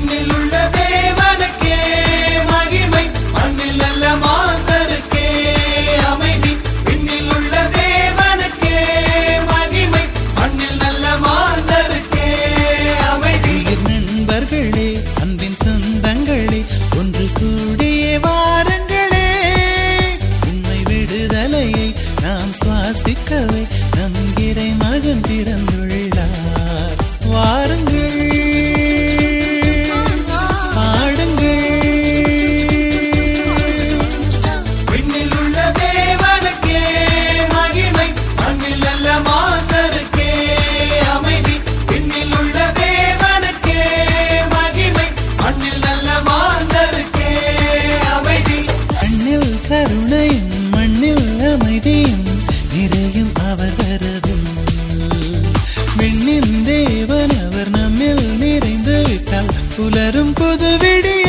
விண்ணில் உள்ள தேவனுக்கே மகிமை, மண்ணில் நல்ல மாந்தருக்கே அமைதி. விண்ணில் உள்ள தேவனுக்கே மகிமை, மண்ணில் நல்ல மாந்தருக்கே அமைதி. நண்பர்களே, அன்பின் சொந்தங்களே, ஒன்று கூடிய வாருங்களே, உண்மை விடுதலையை நாம் சுவாசிக்கவே நம் இறை மகன் பிறந்துள்ளார். வாருங்கள், பாடுங்கள். விண்ணில் உள்ள தேவனுக்கே மகிமை, மண்ணில் நல்ல மாந்தருக்கே அமைதி. விண்ணில் உள்ள தேவனுக்கே மகிமை, மண்ணில் நல்ல மாந்தருக்கே அமைதி. மண்ணில் கருணையும் மண்ணில் அமைதியும் நிறையும் அவர் வரவில். விண்ணின் தேவன் அவர் நம்மில் நிறைந்து விட்டால் புலரும் புது விடி